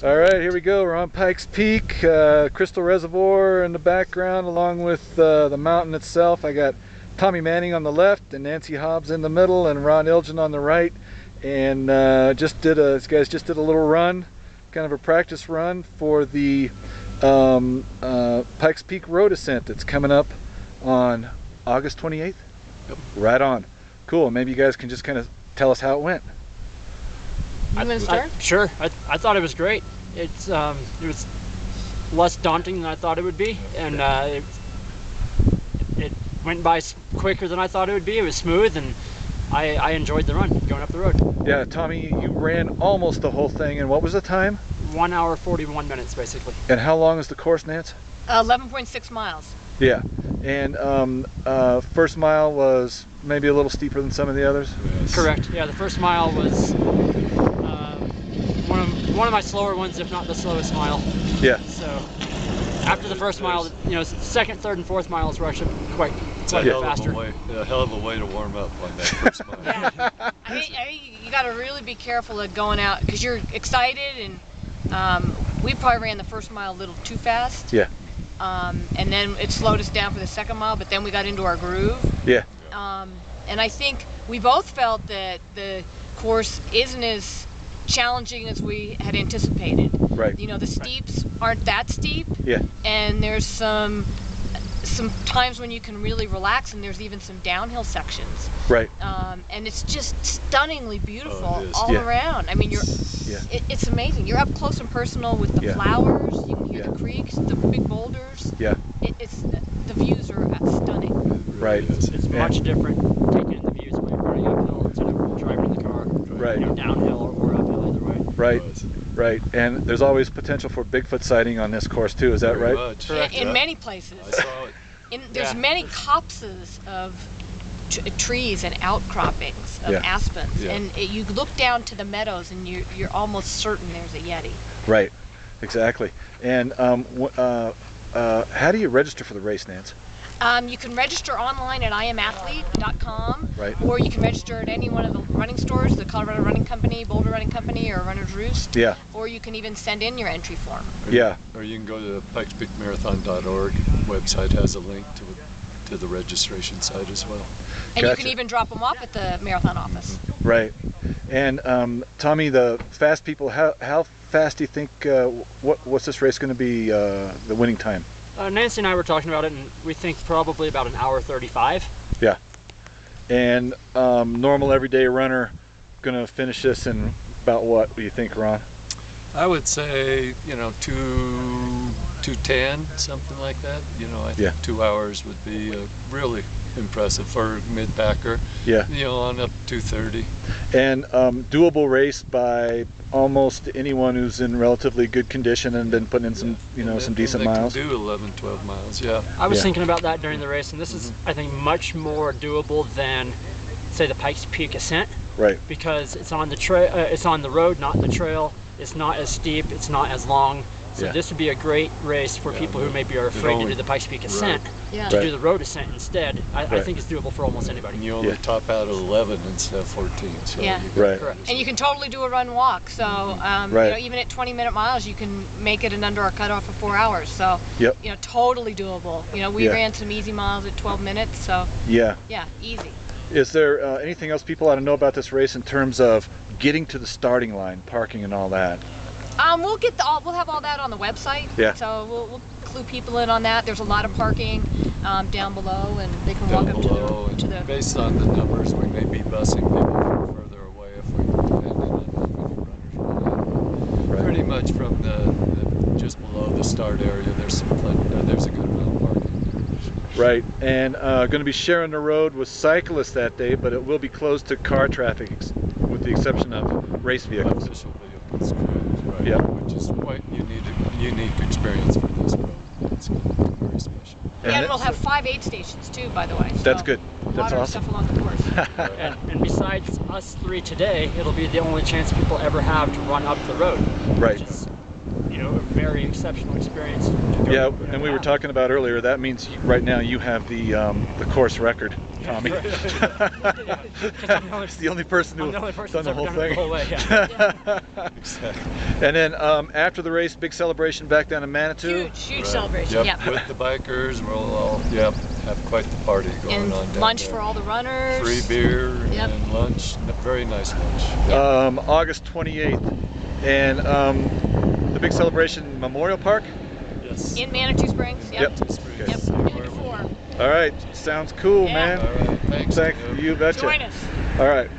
All right, here we go. We're on Pikes Peak, Crystal Reservoir in the background, along with the mountain itself. I got Tommy Manning on the left and Nancy Hobbs in the middle, and Ron Ilgen on the right. And these guys just did a little run, kind of a practice run for the Pikes Peak Road Ascent that's coming up on August 28th. Yep. Right on. Cool. Maybe you guys can just kind of tell us how it went. Sure. I thought it was great. It was less daunting than I thought it would be, and it went by quicker than I thought it would be. It was smooth, and I enjoyed the run going up the road. Yeah, Tommy, you ran almost the whole thing, and what was the time? 1 hour 41 minutes, basically. And how long is the course, Nance? 11.6 miles. Yeah, and first mile was maybe a little steeper than some of the others? Yes. Correct. Yeah, the first mile was one of my slower ones, if not the slowest mile. Yeah. So after the first mile, second, third, and fourth miles were actually quite a bit faster. A hell of a way to warm up on that first mile. Yeah. I mean, you got to really be careful of going out because you're excited, and we probably ran the first mile a little too fast. Yeah. And then it slowed us down for the second mile, but then we got into our groove. Yeah. And I think we both felt that the course isn't as challenging as we had anticipated. Right. You know, the steeps aren't that steep. Yeah. And there's some times when you can really relax, and there's even some downhill sections. Right. And it's just stunningly beautiful Yeah. around. I mean, it's amazing. You're up close and personal with the flowers. You can hear the creeks, the big boulders. Yeah. The views are stunning. Right. It's much different taking in the views when you're running uphill instead of driving in the car. Right. Downhill or uphill, either way. Right. Right. And there's always potential for Bigfoot sighting on this course too. Is that right? Much. In many places. I saw it. There's many copses of trees and outcroppings of aspens, and you look down to the meadows, and you're almost certain there's a Yeti. Right. Exactly. And how do you register for the race, Nance? You can register online at iamathlete.com, right. Or you can register at any one of the running stores, the Colorado Running Company, Boulder Running Company, or Runner's Roost. Yeah. Or you can even send in your entry form. Or you can go to the pikespeakmarathon.org website, has a link to the registration site as well. And you can even drop them off at the marathon office. Right. And Tommy, the fast people, how fast do you think, what's this race going to be, the winning time? Nancy and I were talking about it, and we think probably about 1 hour 35. Yeah. And normal everyday runner going to finish this in about what do you think, Ron? I would say, 2:10, something like that. I think 2 hours would be really impressive for mid-packer. Yeah. On up 2:30. And doable race by almost anyone who's in relatively good condition and been putting in some, some decent miles. Can do 11, 12 miles. Yeah. I was thinking about that during the race, and this is, I think, much more doable than, say, the Pikes Peak Ascent. Right. Because it's on the it's on the road, not the trail. It's not as steep. It's not as long. So this would be a great race for people who maybe are afraid to do the Pikes Peak Ascent, to do the road ascent instead. I think it's doable for almost anybody. And you only top out at 11 instead of 14. So Correct. And you can totally do a run walk. So even at 20-minute miles, you can make it in under our cutoff of 4 hours. So totally doable. We ran some easy miles at 12 minutes. So easy. Is there anything else people ought to know about this race in terms of getting to the starting line, parking, and all that? We'll have all that on the website. Yeah. So we'll clue people in on that. There's a lot of parking down below, and they can walk up to the. Based on the numbers, we may be busing people from further away if we depend on how many runners we have. Pretty much from the just below the start area, there's a good amount of parking. Right, and going to be sharing the road with cyclists that day, but it will be closed to car traffic, with the exception of race vehicles. Official vehicles, correct. Yeah. Which is quite unique experience for this road. It's going to be very special. And we'll have 5 aid stations too, by the way. That's good. That's awesome. Stuff along the course. and besides us three today, it'll be the only chance people ever have to run up the road. Right. Which is you know, a very exceptional experience. Yeah, and we were talking about earlier, that means right now you have the course record, Tommy. It's the only person who's done the whole thing. And then after the race, big celebration back down in Manitou. Huge celebration. Yep. With the bikers, we'll all have quite the party going on down lunch there. For all the runners. Free beer and lunch. Very nice lunch. August 28th, and the big celebration, Memorial Park. Yes. In Manitou Springs. Yep. All right, sounds cool, man. All right, thanks. You betcha. Join us. All right.